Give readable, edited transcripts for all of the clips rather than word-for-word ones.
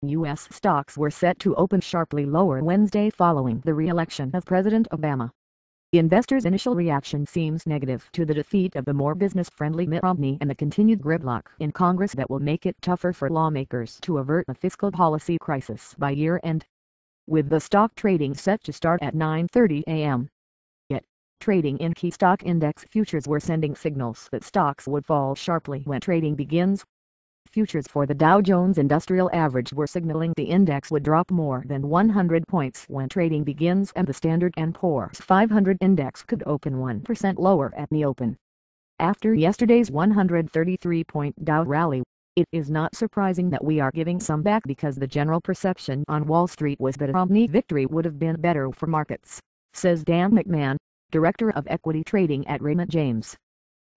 U.S. stocks were set to open sharply lower Wednesday following the re-election of President Obama. Investors' initial reaction seems negative to the defeat of the more business-friendly Mitt Romney and the continued gridlock in Congress that will make it tougher for lawmakers to avert a fiscal policy crisis by year-end. With the stock trading set to start at 9:30 a.m. Yet, trading in key stock index futures were sending signals that stocks would fall sharply when trading begins. Futures for the Dow Jones Industrial Average were signaling the index would drop more than 100 points when trading begins, and the Standard & Poor's 500 index could open 1% lower at the open. After yesterday's 133-point Dow rally, it is not surprising that we are giving some back because the general perception on Wall Street was that a Romney victory would have been better for markets, says Dan McMahon, Director of Equity Trading at Raymond James.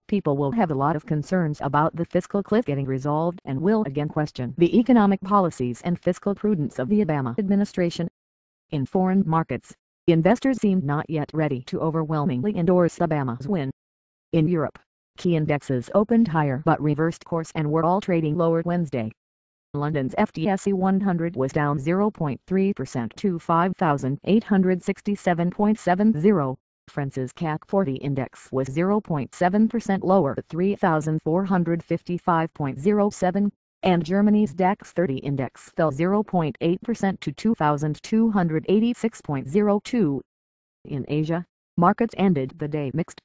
People will have a lot of concerns about the fiscal cliff getting resolved and will again question the economic policies and fiscal prudence of the Obama administration. In foreign markets, investors seemed not yet ready to overwhelmingly endorse Obama's win. In Europe, key indexes opened higher but reversed course and were all trading lower Wednesday. London's FTSE 100 was down 0.3% to 5,867.70. France's CAC 40 index was 0.7% lower at 3,455.07, and Germany's DAX 30 index fell 0.8% to 2,286.02. In Asia, markets ended the day mixed.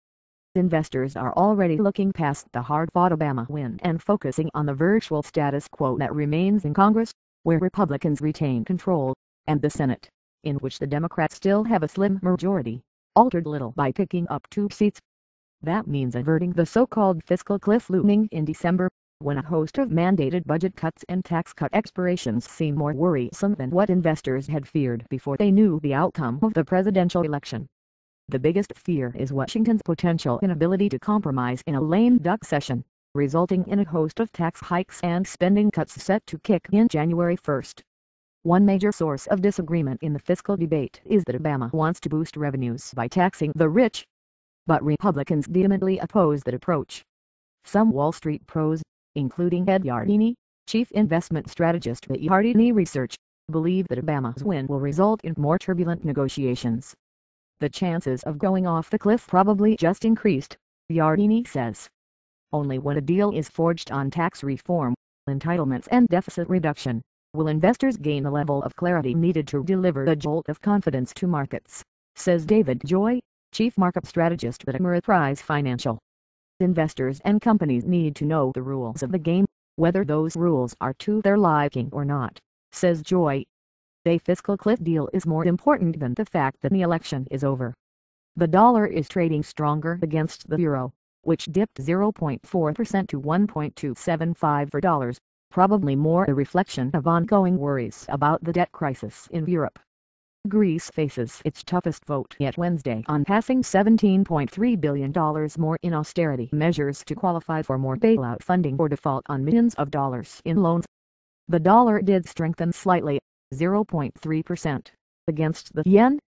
Investors are already looking past the hard-fought Obama win and focusing on the virtual status quo that remains in Congress, where Republicans retain control, and the Senate, in which the Democrats still have a slim majority, altered little by picking up 2 seats. That means averting the so-called fiscal cliff looming in December, when a host of mandated budget cuts and tax cut expirations seem more worrisome than what investors had feared before they knew the outcome of the presidential election. The biggest fear is Washington's potential inability to compromise in a lame duck session, resulting in a host of tax hikes and spending cuts set to kick in January 1st. One major source of disagreement in the fiscal debate is that Obama wants to boost revenues by taxing the rich. But Republicans vehemently oppose that approach. Some Wall Street pros, including Ed Yardeni, chief investment strategist at Yardeni Research, believe that Obama's win will result in more turbulent negotiations. The chances of going off the cliff probably just increased, Yardeni says. Only when a deal is forged on tax reform, entitlements and deficit reduction, will investors gain the level of clarity needed to deliver the jolt of confidence to markets, says David Joy, chief market strategist at Ameriprise Financial. Investors and companies need to know the rules of the game, whether those rules are to their liking or not, says Joy. A fiscal cliff deal is more important than the fact that the election is over. The dollar is trading stronger against the euro, which dipped 0.4% to 1.275 for dollars. Probably more a reflection of ongoing worries about the debt crisis in Europe. Greece faces its toughest vote yet Wednesday on passing $17.3 billion more in austerity measures to qualify for more bailout funding or default on millions of dollars in loans. The dollar did strengthen slightly, 0.3%, against the yen.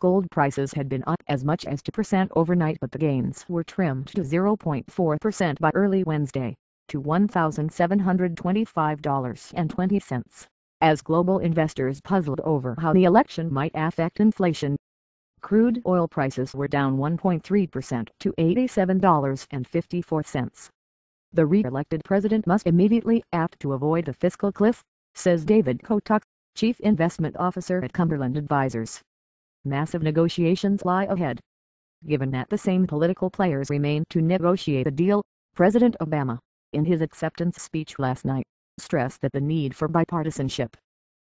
Gold prices had been up as much as 2% overnight, but the gains were trimmed to 0.4% by early Wednesday, to $1,725.20, as global investors puzzled over how the election might affect inflation. Crude oil prices were down 1.3% to $87.54. The re-elected president must immediately act to avoid the fiscal cliff, says David Kotuk, chief investment officer at Cumberland Advisors. Massive negotiations lie ahead. Given that the same political players remain to negotiate a deal, President Obama, in his acceptance speech last night, stressed that the need for bipartisanship.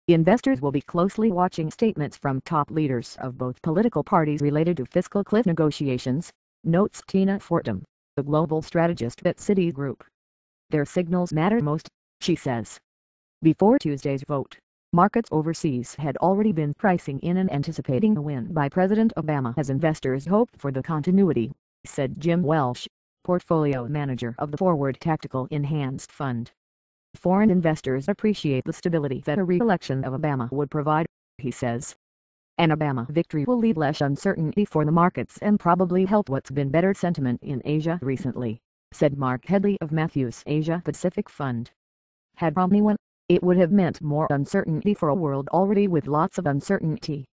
Investors will be closely watching statements from top leaders of both political parties related to fiscal cliff negotiations, notes Tina Fortum, the global strategist at Citigroup. Their signals matter most, she says. Before Tuesday's vote, markets overseas had already been pricing in and anticipating a win by President Obama as investors hoped for the continuity, said Jim Welsh, portfolio manager of the Forward Tactical Enhanced Fund. Foreign investors appreciate the stability that a re-election of Obama would provide, he says. An Obama victory will leave less uncertainty for the markets and probably help what's been better sentiment in Asia recently, said Mark Headley of Matthews Asia Pacific Fund. Had Romney won, it would have meant more uncertainty for a world already with lots of uncertainty.